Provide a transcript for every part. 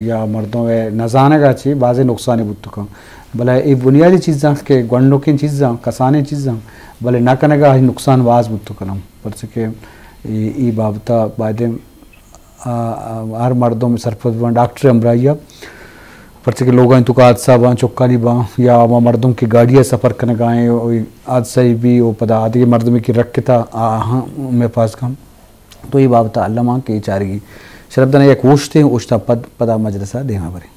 या मर्दों में नजाने का ची बाज़े नुकसान बुत का भले ये बुनियादी चीज़ां के गंडों चीज़ां कसाने चीज़ां भले ना करने का नुकसान वाज बुत करम पर सके ये बाबता बादे हर मर्दों में सरफत डॉक्टर अमराइया पर सके लोग तो का हादसा बा चौकाली बा या वह मर्दों की गाड़ियाँ सफ़र करने का आए हादसा ही भी वो पता आदि मर्द में की रख के था मेरे पास कम तो ये बाबता अल्लाह माँ के चारेगी शरबदन एक वोश्ते उश्ता पद पदा मजलसा देहा बरे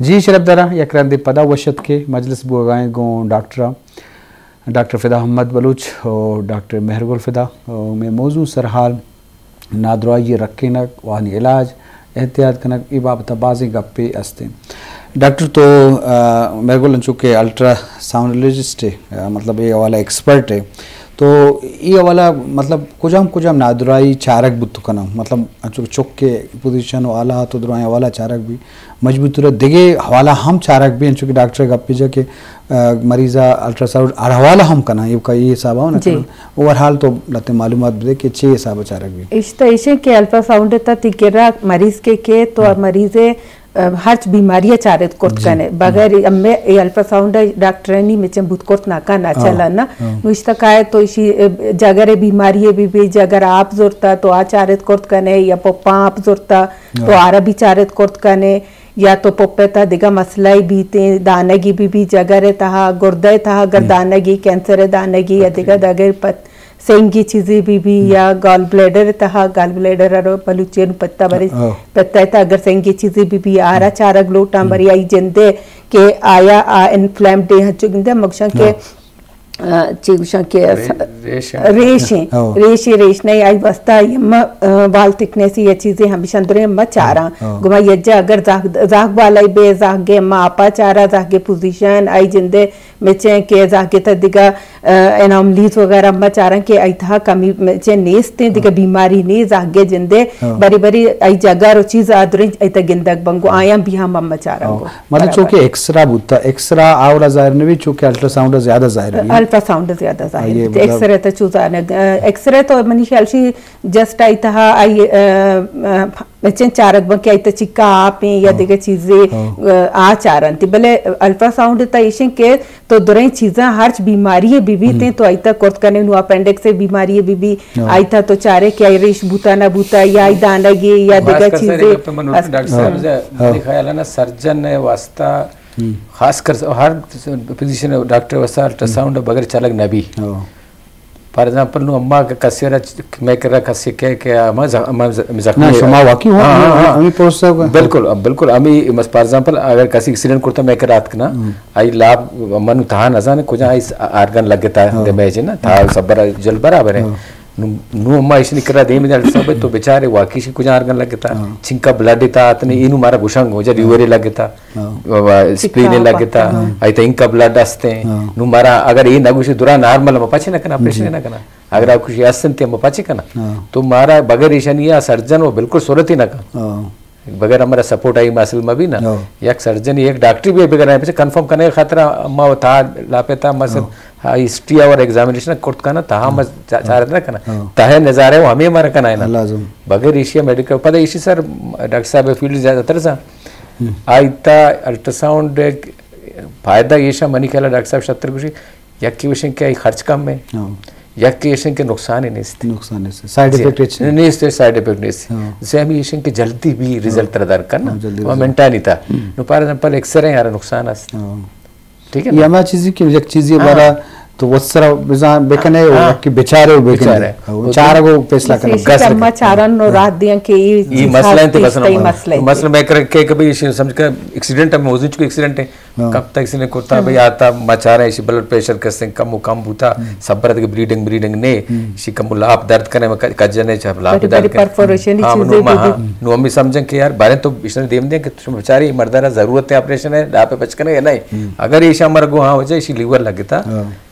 जी शरबदरा यकरंदे पदा वशत के मजलिस बुगाएं गो डॉक्टर फ़िदा अहमद बलूच और डॉक्टर मेहरगुल फ़िदा में मौजू सरहाल नादराई रखनक वाहनी इलाज एहतियात कनक ये बाबत बाज़ी गप्पे अस्ते डॉक्टर तो मेरे को चूँकि अल्ट्रा साउंडोलॉजिस्ट है मतलब ये वाला एक्सपर्ट है तो ये वाला मतलब कुछ हम नादराई चारक बुत कना मतलब चुक के पोजीशन वाला तो दुराए वाला चारक भी मजबूत दिगे हवाला हम चारक भी चूँकि डॉक्टर गप्पे जा के मरीज़ा अल्ट्रासाउंड हवाला हम कना ये का ये हिसाब हो ना ओवरऑल तो लते मालूमात दे के 6 हिसाब चारक भी इश्ते के अल्ट्रासाउंड ता तिकेरा मरीज के तो मरीज़े हर बीमारियाँ चारित कोर्ट कने बगैर अम्मे अल्ट्रासाउंड डॉक्टरनी में चंबुत कोर्ट नाका ना चला ना मुझता काहे तो इसी जगह बीमारी भी जगह आप जोरता तो आ चारित कोर्ट कने या पप्पा आप जोरता तो आरा भी चारित कोर्ट कने या तो पप्पे दिगा मसला बीते दानगी भी जगह तहा गुर्दे तहा अगर दानगी कैंसर दानगी या दिगा दगर पत सेंगी चीज़ें भी या गॉल ब्लैडर तहा गॉल ब्लैडर अरो पलुचेन पत्ता बरे पत्ता था अगर सेंगी चीज़ें भी आरा चारा ग्लोटा बरी आई जिंदे के आया इन्फ्लेम डे हच्चो जिंदे मक्शा के चिगुशा के रेश नहीं आई बस्ता यम्मा वाल थिकनेस ये चीजें हमेशा अंदर यम्मा चारा गुमा यज्जा अगर जाग बालाई बे जागे यम्मा आपा चारा जागे पोजीशन आई जिंदे मेचे के जागे तदिगा एनामलीज वगैरह अम्मा चारा के आई था कमी मेचे नेस्ते दिगा बीमारी ने जागे जिंदे बरी बरी आई जगह रो चीज आदरे आई त गिंदक बंगो आया भी हम अम्मा चारा को मतलब चूंकि एक्सरा बुता एक्सरा आवला जाहिर ने भी चूंकि अल्ट्रासाउंड ज्यादा जाहिर है अल्ट्रासाउंड ज्यादा जाहिर एक्सरे तो चूजाने एक्सरे तो मनी ख्यालशी जस्ट आई था आई बच्चे चारक बंके आई तो चिक्का आप या दिगे चीजें आ चारन थी भले अल्ट्रासाउंड ता इशे के तो दुरे चीजें हर बीमारी बीबी तो आई था कोर्ट करने नु अपेंडिक्स से बीमारी बीबी आई था तो चारे के आई रेश बूता ना बूता या आई दानगी या दिगे चीजें डॉक्टर साहब दिखाया ना सर्जन है वास्ता खासकर हर फिजिशियन डॉक्टर वसा अल्ट्रासाउंड बगैर चलक नबी फॉर एग्जांपल नु अम्मा का कसेरा मैं कर रहा कसे के अम्मा जख्मी शमा वाकी हो अमी प्रोसेस बिल्कुल अमी फॉर एग्जांपल अगर कसी एक्सीडेंट करता मैं कर रात ना आई लाभ मनु था नजाने कुछ आई आर्गन लगता डैमेज है ना था सब जल बराबर है नु अम्मा इस निकरा दे में सब तो बेचारे वाकी से कुछ आर्गन लगता छिंका ब्लड था अतने इनु मारा गुशंग हो जा रिवरे लगता स्प्लीन लगता आई तो इनका ब्लड आस्ते नु मारा अगर ये नगु से दुरा नॉर्मल म पाछे ना करना ऑपरेशन ना करना अगर आप कुछ आसन ते म पाछे करना तो मारा बगैर ईशानिया सर्जन वो बिल्कुल सूरत ही ना का बगैर हमारा सपोर्ट आई मसल में भी ना एक सर्जन एक डॉक्टर भी बगैर पे कंफर्म करने का खतरा अम्मा वो था लापेता मसल हिस्ट्री और एग्जामिनेशन कोर्ट का ना तहा मस चार ना करना तहे नजारे वो हमें हमारा करना है ना बगैर एशिया मेडिकल पता इसी सर डॉक्टर साहब फील्ड ज्यादातर सा आइता अल्ट्रासाउंड फायदा ये शा मनी खेला डॉक्टर साहब 70 कुछ यक की विषय क्या खर्च कम है यक के एशियन के नुकसान ही नहीं साइड इफेक्ट नहीं साइड इफेक्ट नहीं जैसे हम एशियन के जल्दी भी रिजल्ट तरदार करना वो मेंटा नहीं था नो फॉर एग्जांपल एक्सरे यार नुकसान ठीक है ये हमारी चीज़ की एक चीज़ ये बड़ा तो वो सर बिजान बेकने कि बेचारे चार को फैसला करना गस अम्मा चारन नो रात दिया के ये मसला है मसला मैं कर के कभी समझ का एक्सीडेंट में मौजूद को एक्सीडेंट है कब तक इसने कोता भाई आता मचा रहा है इसी ब्लड प्रेशर कैसे कम बूता सब्रत के ब्लीडिंग ने इसी कम लाभ दर्द करने में कजने चाह लाभ दर्द परफोरेशन नो हम समझें कि यार बारे तो इसने देम दे कि बेचारी मर्दारा जरूरत है ऑपरेशन है लाभ पे बच करने नहीं अगर ये शामर गो हां हो जाए इसी लीवर लगता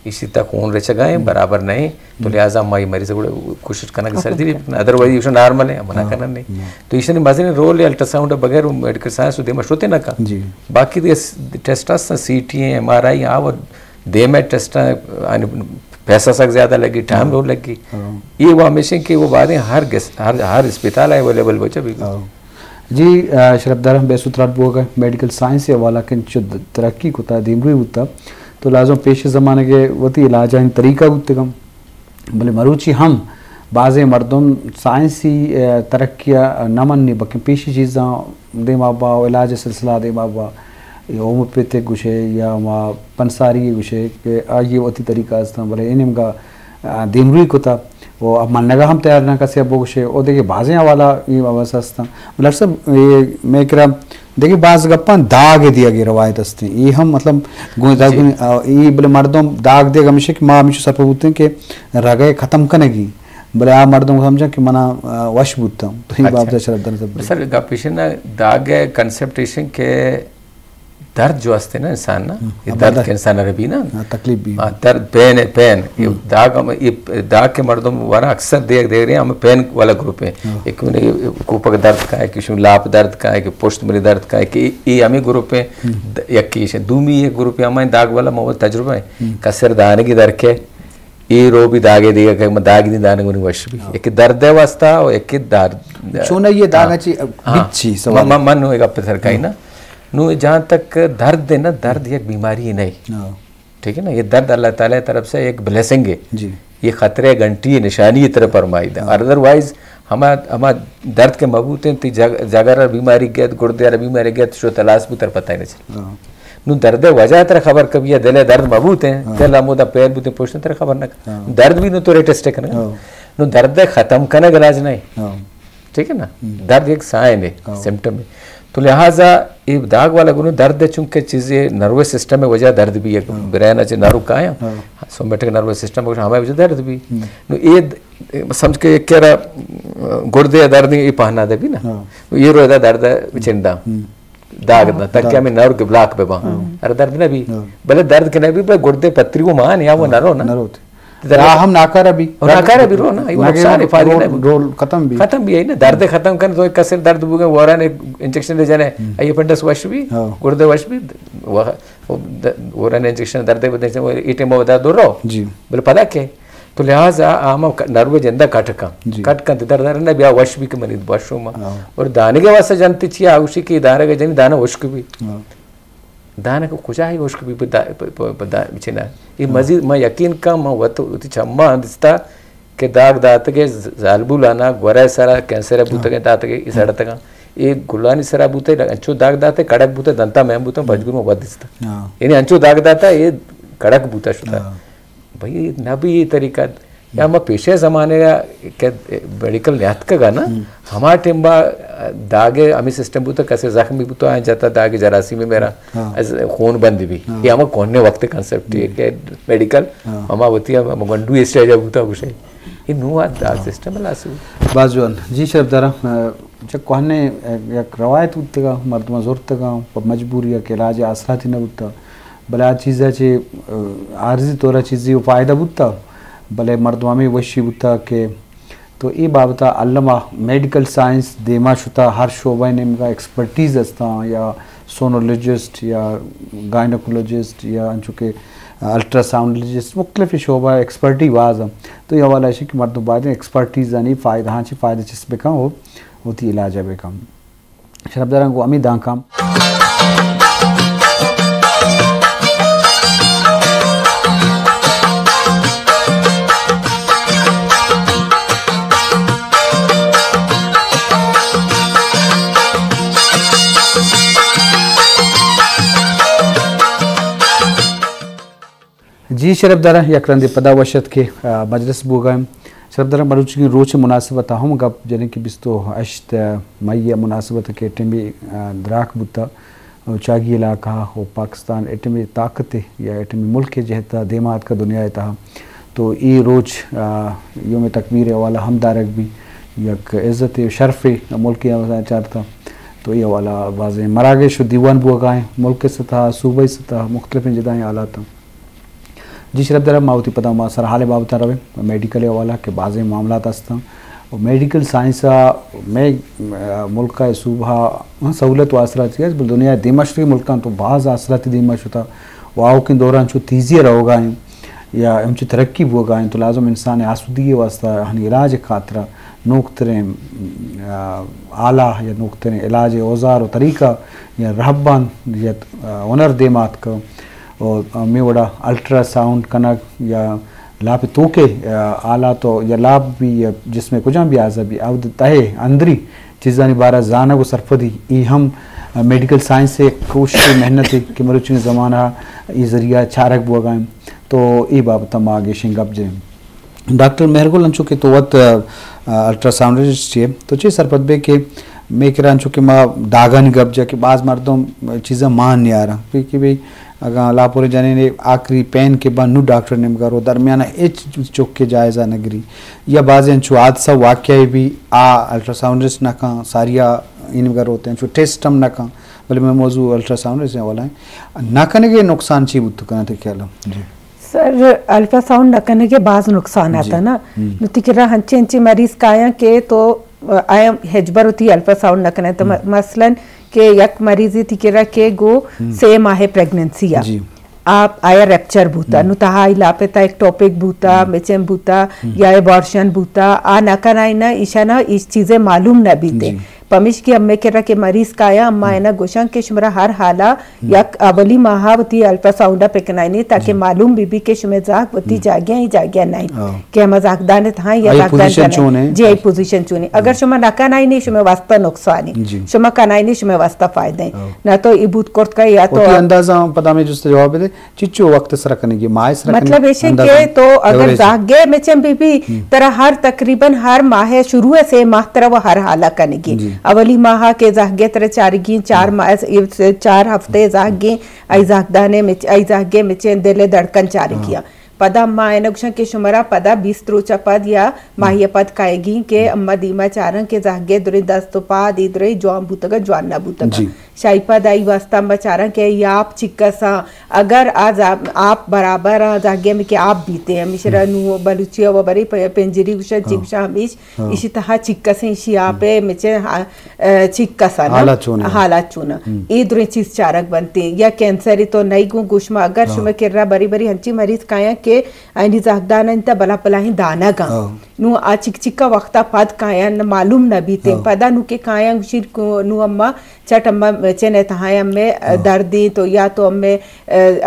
इसी तक खून रच गए बराबर नहीं तो लिहाजा अम्मा मरीज को कोशिश करना कि सर्जरी अदरवाइज इशू नॉर्मल है मना करना नहीं तो इशने मजने रोल अल्ट्रासाउंड बगैर मेडिकल साइंस दे मशोते ना का बाकी टेस्टस सीटी एमआरआई आव दे में टेस्ट पैसा सक ज्यादा लगी टाइम रो लगी ये वो हमेशा कि वो बातें हर अस्पताल अवेलेबल बचा भी जी शरफदार बेसुतरात बोगा मेडिकल साइंस से वाला के तरक्की को था दिमरी होता तो लाजम पेश ज़माने के वती इलाज इन तरीका होते कम भले मरूची हम बाज़े मर्दम साइंसी तरक्किया नमन बल्कि पेशी चीज़ा दे माबा इलाज सिलसिला दे माबा होम्योपैथिक गुशे या वहाँ पंसारी गुशे के ये वती तरीका भले इन का दिमरी को था वो अब मानने हम तैयार ना कैसे अब गुशे और देखिए बाज़े वाला ये अवस्था मतलब सब ये मैं कह देखिए बाज़ गप्पन दाग दिया गया रवायत हस्ते ये हम मतलब ये बोले मर्दों दाग दिया हमेशा कि माँ हमेशा सर पूछते हैं कि रगे ख़त्म करेगी बोले आप मर्दों को समझा कि मना वश बूतता हूँ तो ये बात शरद सर गपिशन दाग कंसेप्टेशन के दर्द जो हस्ते ना इंसान ना ये दर्द के इंसान रबी ना तकलीफ भी दर्द पेन ये दाग के मर्दों वाला अक्सर देख रहे हैं हमें पेन वाला ग्रुप है एक कूपक दर्द का है कि लाप दर्द का है कि पुष्ट मरी दर्द का है कि ये हमें ग्रुप है यकी दूमी एक ग्रुप है हमारे दाग वाला मोहम्मद तजुर्बा है कसर दाने की दर के ये रो भी दागे देगा कि मैं दाग नहीं दाने को वश भी एक दर्द है वास्ता और एक दर्द चुना ये दाग अच्छी बिच्छी मन होएगा पत्थर का ही ना नु जहाँ तक दर्द है ना दर्द एक बीमारी ही नहीं ठीक है ना ये दर्द अल्लाह ताला की तरफ से एक ब्लेसिंग है जी ये खतरे घंटी निशानी की तरफ फरमाई है अदरवाइज हमारा दर्द के मबूत हैं जगर बीमारी गया गुर्दे बीमारी गया तो तलाश भी तर पता ही नहीं चला नु दर्द वजह तरह खबर कभी दिल दर्द मबूत है दिल अमोदा पैर बूते पोषण तरह खबर ना दर्द भी नु तो टेस्ट करना नु दर्द खत्म करने का इलाज नहीं ठीक है ना दर्द एक साइन है सिम्टम है तो लिहाजा ये दाग वाला गुण दर्द चूंकि चीज़ें नर्वस सिस्टम में वजह दर्द भी है ब्रेन अच्छे नर्व का है सोमेटिक नर्वस सिस्टम में हमारे वजह दर्द भी ये समझ के कह रहा गुर्दे दर्द ये पहना दे भी ना ये रोदा दर्द चिंदा दाग ना तक क्या मैं नर्व के ब्लॉक पे वहाँ अरे दर्द ना भी भले दर्द के ना भी गुर्दे पत्री को मान या वो नरो ना हम नाकारा भी रो ना नुकसान रोल खत्म भी है ना दर्द खत्म कर तो कसर दर्द बुगे वोरा ने इंजेक्शन ले जाने ये पेंडस वश भी गुर्दे वश भी वोरा ने इंजेक्शन दर्द बदे से वो इटे में बता दो रो जी बोले पता के तो लिहाजा आम नर्व जंदा कट का दर्द ना भी वश भी के मनी वश और दाने के वास्ते जानती छी आवश्यक की दाने के जनी दाना वश भी दाने को कुछ है उसको भी बिचना ये मजीद मैं यकीन का मैं वत चम्मा दिसता के दाग दात के जालबुलाना गोरा सारा कैंसर बूते के दात के इस अड़त का ये गुलानी सरा बूते अंचो दाग दाते कड़क बूते दंता मैं बूते भजगुर में वत दिसता यानी अंचो दाग दाता ये कड़क बूता शुदा भाई ना भी ये तरीका या हम पेशे जमाने का मेडिकल न्यात का ना हमारा टिम्बा दागे हमें सिस्टम बुता कैसे जख्मी बुता आ जाता दागे जरासी में मेरा खून बंद भी ये हम कौन ने वक्त कंसेप्ट है कि मेडिकल हमारा होती है मंडू स्टेज बुता कुछ है ये नुआ दाग सिस्टम लासू बाजुअन जी शब्दारा जब कहने एक रवायत उठते का मर्द मजूर तक मजबूरी के इलाज आसरा थी न बुता भले चीज़ चे आर्जी तौर चीज़ी फ़ायदा बुता भले मर्दवामी वशी बुता के तो ये बाबता अल्लामा मेडिकल साइंस देमा शुता हर शोबा ने इनका एक्सपर्टीज़ अस्ता या सोनोलॉजिस्ट या गायनोकोलॉजिस्ट या चूँकि अल्ट्रासाउंडोलॉजिस्ट मुख्तलिफ शोबा एक्सपर्टी वाज तो ये वाला है कि मर्दों बाद एक्सपर्टीज़ यानी फ़ायदा हाँ फ़ायदा जिस बेकम हो होती इलाज बेकम शरबदारा को अमी दाकाम जी शरबदारा यकरंद पदा वशत के मजलिस बोगाम शरबदारा मरुच की रोच मुनासिबत हम गप जने की बिस्तो अश्त मई मुनासिबत के टिम्बी द्राक बुता चागी इलाका हो पाकिस्तान एटमी ताकत या एटमी मुल्क के जहता देमात का दुनिया था तो ये रोज योम तकबीर वाला हम दारक भी यक इज़्ज़त शर्फ मुल्क चाहता तो ये वाला वाज मरागश दीवान बोगाएँ मुल्क सतह सूबाई सतह मुख्तलिफ जदाएँ आला था जी शरफ दरा मावती पता मा सर हाले बाबता रवे मेडिकल वाला के बाजे मामलात हस्ता और मेडिकल साइंस में मुल्क का सूबा सहूलत वासरात है दुनिया दिमश्री मुल्क तो बाज़ आसराती दिमश होता वाओ के दौरान जो तीजिया रहोगा या हम तरक्की होगा तो लाजम इंसान आसूदी वास्ता हन इलाज खातरा नुकतरें आला या नुकतरें इलाज औजार और तरीका या रहबान या हुनर देमात का और में वड़ा अल्ट्रासाउंड कनक या लाभ तो के आला तो या लाभ भी या जिसमें कुछ भी आजा भी अवध तहे अंदरी चीज़ानी बारह जाना को सरफदी ये हम मेडिकल साइंस से कोशिश मेहनत कि मरुचि ज़माना ये ज़रिया चारक बोगाएं तो ये बाबत हम आगे शिंगप जे डॉक्टर मेहरगुल अंचु के तो वत अल्ट्रासाउंडिस्ट है तो चे सरपत बे के मैं कह रहा कि माँ दागा नहीं गप जा कि बाज़ मर्दों चीज़ें मान नहीं आ रहा कि भाई अगर लापुर जाने ने आखिरी पेन के बाद नू डॉक्टर ने करो दरमियाना एच चुक के जायज़ा नगरी या बाज़ अंचु हादसा वाक़या भी अल्ट्रासाउंडिस्ट ना कहाँ सारिया इन कर होते हैं जो टेस्ट हम ना कहाँ बोले मैं मौजू अल्ट्रासाउंड से वाला है ना करने के नुकसान चाहिए बुत करना तो क्या लो जी सर अल्ट्रासाउंड न करने के बाद नुकसान आता ना नुतिकरा हंचे हंचे मरीज काया के तो आया हेजबर होती अल्ट्रासाउंड न करने तो मसलन के यक मरीज तिकरा के गो सेम आहे प्रेगनेंसी आप आया रैप्चर बूता नु तहा इलापे ता एक टॉपिक बूता मेचेम बूता या एबॉर्शन बूता आ न कराई ना ईशा ना इस चीजें मालूम न बीते पमिश की अम्मे के रखे मरीज काया अम्मा है ना गोशंग के शुमरा हर हाला या अवली महावती अल्ट्रासाउंडा पेकनाइनी ताकि मालूम बीबी के शुमे जाग वती जागिया ही जागिया नहीं के मजाक दाने था या जागदान जी आई पोजीशन चुनी अगर शुमा नका नहीं शुमे वास्ता नुकसानी शुमा कनाई नहीं शुमे वास्ता फायदे ना तो इबूत कोर्ट का या तो अंदाजा पता में जो जवाब दे चिच्चो वक्त सर करने की माइस मतलब ऐसे के तो अगर जागे में चम बीबी तरह हर तकरीबन हर माह शुरू से माह तरह वो हर हाला करने की अवली माह के जागे तरह चार हफ्ते जागे आई जागदाने में आई जागे में चेन दिले धड़कन चार किया पदा अम्मा एनक्षण के शुमरा पदा 20 त्रोचा पद या माहिया पद काएगी के अम्मा दीमा चारंग के जागे दुरे 10 तो पद इधरे जवान बुतगा जवान बुतगा शाइपा दाई वास्ता अम्मा चारंग के याप चिक्कसा अगर आज आप बराबर जागे में के आप बीते हैं मिश्रा नु बलुचिया व बरी पेंजरी उषा चिक्सा हमीश इसी तरह चिक्कसे इसी आपे मिचे चिक्कसा ना हाला चुना ये दुरे चीज चारक बनते या कैंसर तो नई गु गुष्मा अगर शुमे केरा बरी बरी हंची मरीज काया के आइनी जागदाना इंता बला पलाही दाना गा नु आ चिक चिक्का वक्ता पद काया न मालूम न बीते पदा नु के काया उशिर को नु अम्मा चट अम्मा चेने तहाया में दर्दी तो या तो अम्मे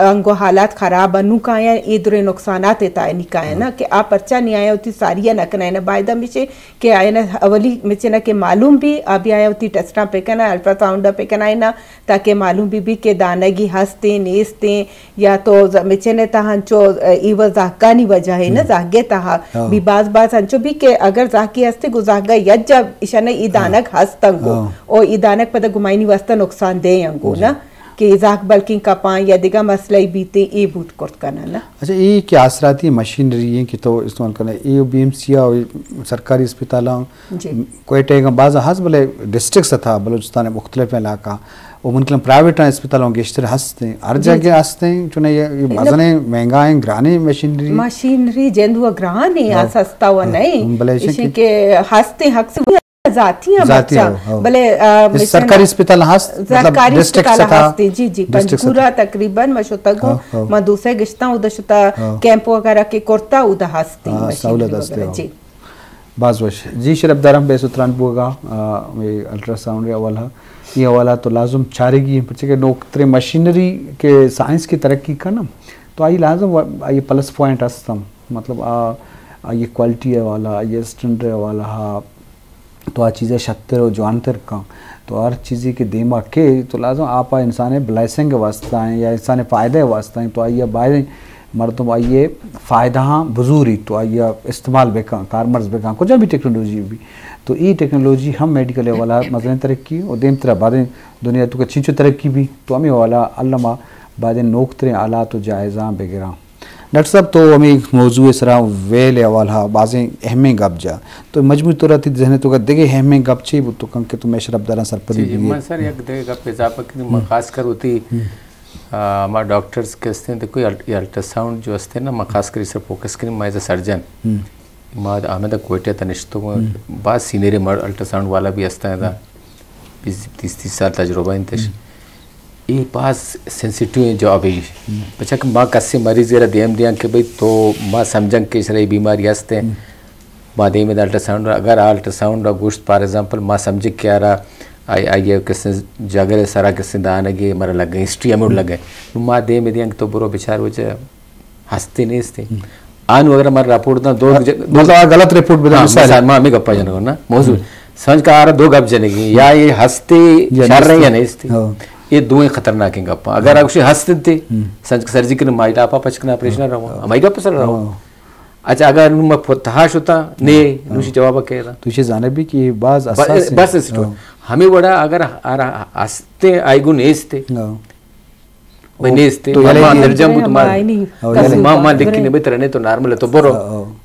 अंगो हालात खराब नु काया ये दुरे नुकसानात एता निकाया ना कि आप अच्छा नहीं आया होती सारिया न कना न बायदा मिचे के आया न अवली मिचे न के मालूम भी अभी आया होती टेस्टा पे कना अल्ट्रासाउंड पे कना ना ताकि मालूम भी के दानगी हंसते नेस्ते या तो मिचे ने तहंचो इव जाकानी वजह है ना जागे तहा भी बाज अंचो भी के अगर जाकी हस्ते गुजागा यज्जा इशाने इदानक हस्तंगो ओ इदानक पद गुमाइनी वास्ता नुकसान दे अंगो ना कि जाक बल्कि कपा या दिगा मसले बीते ए बूत कोर्ट करना ना अच्छा ये क्या आसराती मशीनरी है कि तो इस्तेमाल करना ये बीएमसी या सरकारी अस्पतालों कोयटे का बाज़ हस भले डिस्ट्रिक्ट था बलूचिस्तान में मुख्तलिफ इलाका वो मुनकलम प्राइवेट अस्पतालों के इश्तर हंसते हैं हर जगह हंसते हैं चुने ये मजने महंगा है ग्राने मशीनरी जेंदुआ ग्रान है या सस्ता हुआ नहीं इसी के हंसते हक से जाती है बच्चा भले सरकारी अस्पताल मतलब डिस्ट्रिक्ट से था जी जी पूरा तकरीबन मशोतगो म दूसरे गिश्ता उदशता कैंप वगैरह के कोरता उदा हंसते सहूलत हंसते जी बाजवश जी शरफदारम बेसुतरान बोगा ये अल्ट्रासाउंड वाला ये वाला तो लाजुम चारेगी बच्चे नौकरी मशीनरी के साइंस की तरक्की का ना तो आई लाजुम ये प्लस पॉइंट हस्तम मतलब ये क्वालिटी है वाला ये स्टैंडर्ड वाला तो आ चीज़ें शत्तर और जानतर का तो हर चीज़ के दिमाग के तो लाजम आप इंसान ब्लेसिंग वास्ता हैं या इंसान फ़ायदे वास्ता हैं तो आइए बाय मरतब आइए फ़ायदा बुजूरी तो आइए इस्तेमाल बेका कारमर्स बेका कुछ भी टेक्नोलॉजी भी तो ये टेक्नोलॉजी हम मेडिकल वाला मसलन तरक्की और देम तरह बाद दुनिया तो अच्छी तरक्की भी तो हमें वाला अल्लामा बाद नोक तरह आला तो जायज़ा वगैरह डॉक्टर साहब तो हमें मौजू सरा वेल वाला बाज़ें अहम गप जा तो मजमूई तौर पर जहने तो देखे अहम गप चाहिए तो कम के तो मैं शरफ दरा सरपदी सर एक देखे गप इजाफा की खास कर होती हमारे डॉक्टर्स के असते देखो ये अल्ट्रासाउंड जो असते ना मैं खास कर इस पर फोकस करें मैं एज अ सर्जन मैं हमें तो कोयटे तनिश्तों बाद सीनियर मर्ड अल्ट्रासाउंड वाला भी असता है 20-30 साल तजुर्बा इंतश ये पास सेंसिटिव जॉब है बच्चा कि माँ कस्से मरीज जरा देम दिया कि भाई तो माँ समझन के इसलिए बीमारी हंसते हैं माँ दे में अल्ट्रासाउंड अगर अल्ट्रासाउंड और गोश्त फॉर एग्जांपल माँ समझ के आ रहा आई किसने जगह सारा किसने दान है मरा लग गए हिस्ट्री हमें लग गए माँ दे में दिया तो बुरो बेचार वो जो हंसते नहीं हंसते आन वगैरह हमारा रिपोर्ट ना दो मतलब गलत रिपोर्ट बता माँ हमें गप्पा जनक ना मौजूद समझ का आ रहा दो गप जनेगी या ये हंसते शर रहे या नहीं हंसते ये दो ही खतरनाक हैं गप्पा अगर आप उसे हंसते थे सर्जिकल माइला आपा पचकना ऑपरेशन रहा माइला पसर रहा अच्छा अगर मैं तहाश होता ने नुशी जवाब कह रहा तो ये जाने भी कि बाज बस हमें बड़ा अगर हंसते आईगुन नेस्ते नेस्ते मां निर्जम तुम्हारे मां देखने में तरने तो नॉर्मल है तो बोरो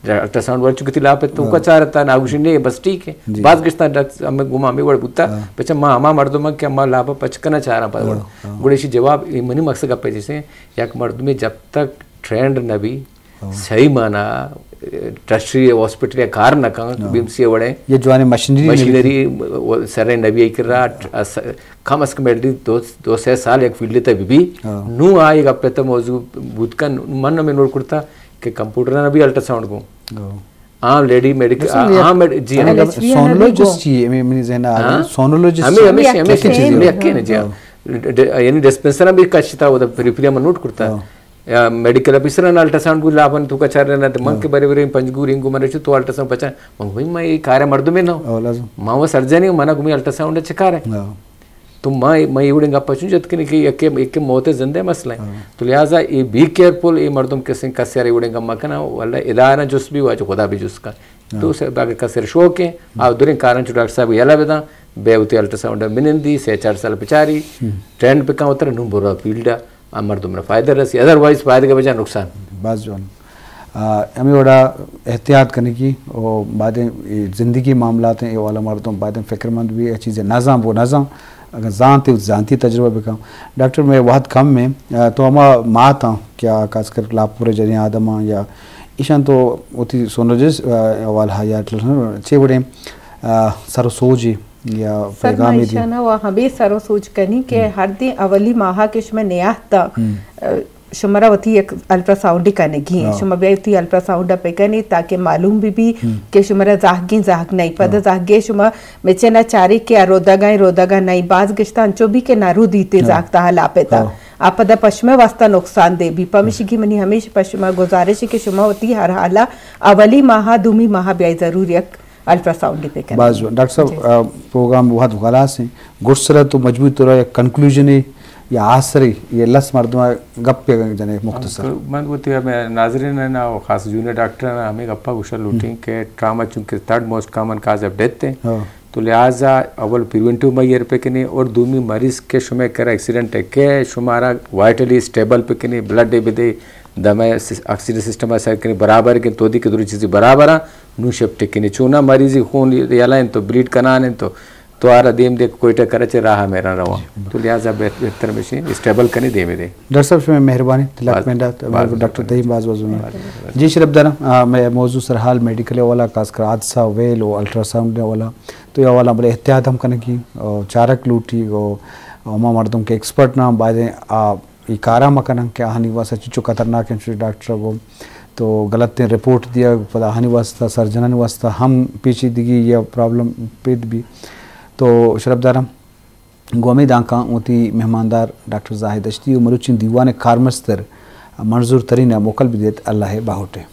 अल्ट्रासाउंड वर्च किती लाप है तो का चारता नागुशी ने बस ठीक है बात किस्ता हमें घुमा में बड़ा पुत्ता बच्चा मां मर्दों में क्या मां लाभ पचकना चाह रहा पर गुड़ेशी जवाब मनी मकसद का जैसे या मर्द में जब तक ट्रेंड न भी सही माना टर्शरी हॉस्पिटल कार न बीमसी वड़े ये जो मशीनरी सरे नबी कर रहा कम अस कम एटलीस्ट 2 साल एक फील्ड तक भी नू आएगा पे तो मौजूद भूत का मन में नोट करता कि कंप्यूटर ना भी अल्ट्रासाउंड को हाँ लेडी मेडिकल हाँ जी सोनोलॉजिस्ट जी मैं ज़हना सोनोलॉजिस्ट हमें अक्के ना जी यानी डिस्पेंसर भी कच्चा वो प्रिफरिया में नोट करता या मेडिकल ऑफिसर ना अल्ट्रासाउंड को लाभन तुका चार रहना तो मन के बरे बरे पंजगू रिंगू मरे तो अल्ट्रासाउंड पचा मंग भाई मैं ये कार्य मर्द में ना माँ वो सर्जन है मना घूमी अल्ट्रासाउंड अच्छे कार है तो मैं ये उड़ेंगा पचूं जत के कि एक मौत जिंदे मसला है तो लिहाजा ये बी केयरफुल ये मर्दों के सिंह कस्यार उड़ेंगा मकना वाला इदारा जुस भी हुआ जो खुदा भी जुस का तो से बाकी कस्यार शौक है आप दुरे कारण जो डॉक्टर साहब यला बेदा बेवती अल्ट्रासाउंड मिनंदी से 4 साल पिचारी ट्रेंड पे कहाँ उतर नू बुरा फील्ड मर्दों में फ़ायदा रसी अदरवाइज फ़ायदे के बजाय नुकसान बस जो हमें बड़ा एहतियात करने की और बातें ज़िंदगी मामला हैं ये वाला मर्दों बातें फ़िक्रमंद भी चीज़ें नाज़ाम वो नाज़ाम अगर जानते जानती तजुर्बा भी कम डॉक्टर में बहुत कम में तो हम माँ था क्या खासकर लापूरे जरिए आदम या ईशान तो उती सोनोलॉजिस्ट वाला या चे बड़े सर सोजी या पैगाम दी ना वो हमें सरो सोच करनी के हर दिन अवली माह के शुमा नियाता शुमरा वती एक अल्ट्रासाउंड करने की शुमा बेती अल्ट्रासाउंड पे करनी ताकि मालूम भी के शुमरा जाग नहीं पता जागे शुमा मेचे ना चारी के रोदागा नहीं बाज गिश्ता अंचो भी के नारू दीते जागता हल आपेता आपदा पश्चिम वास्ता नुकसान दे भी पमिश की मनी हमेशा पश्चिम गुजारिश के शुमा वती हर हाला अवली माह दूमी माह ब्याई जरूर एक अल्ट्रासाउंड पे करना बाज डॉक्टर साहब प्रोग्राम बहुत गलास है गुस्सरा तो मजबूत तो रहा कंक्लूजन है या आसरी ये लस मर्दमा गप पे जने मुख्तसर मैं बोलती है मैं नाजरीन है ना खास जूनियर डॉक्टर है हमें गप्पा कुशल लूटिंग के ट्रामा चूंकि third most common cause of death है तो लिहाजा अव्वल प्रिवेंटिव मैयर पे के नहीं और दूसरी मरीज के शुमे कर एक्सीडेंट है के शुमारा वाइटली स्टेबल पे के नहीं ब्लड दे दे दमे ऑक्सीजन सिस्टम ऐसा के बराबर के तोदी के दूरी चीज़ें बराबर आ नू शिफ्ट के नहीं चूना मरीजी खून याला तो ब्रीड कनान तो आरा देम दे कोयटा करचे रहा मेरा रवा तो लिहाजा बेहतर में स्टेबल करने दे में दे डॉक्टर साहब से मेहरबानी डॉक्टर तहीम बाज जी शरफ दाना मैं मौजूद सरहाल मेडिकल वाला खासकर हादसा वेल और अल्ट्रासाउंड वाला तो यह वाला बड़े एहतियात हम करने की चारक लूटी और अमा मर्दों के एक्सपर्ट ना बातें ये कारा मकन के हानि वास्ता चीचो खतरनाक है डॉक्टर को तो गलत रिपोर्ट दिया पता हानि वास्ता सर्जन वास्ता हम पेचीदगी या प्रॉब्लम पेद भी तो शरफदारा गोमे दाका उती मेहमानदार डॉक्टर जाहिद अश्ती मरुचिन दीवान कारमस्तर मंजूर तरीन मोकल भी देत अल्लाह बाहुटे।